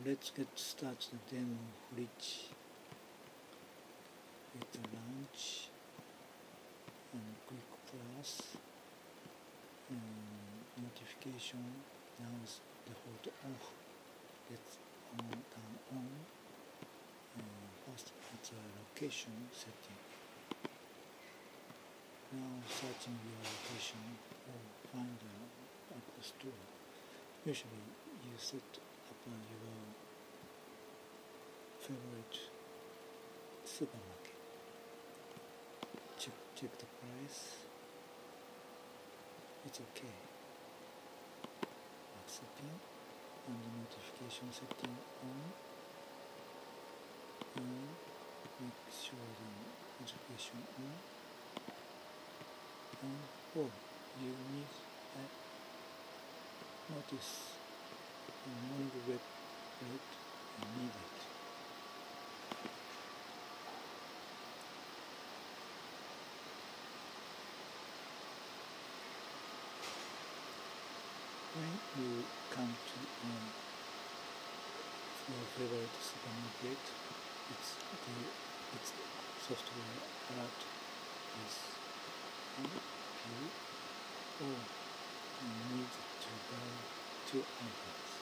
let's get started the demo fridge. Hit the launch and click plus notification. Now is default off. Let's turn on. First it's a location setting. Now searching your location or find an app store. Usually you set up your favorite supermarket. Check the price. It's okay. Accepting and the notification setting on. Make sure the notification on. And you need notice the morning red light needed. When you come to your favorite supermarket, its software alert is on you, or you need to buy 2 items.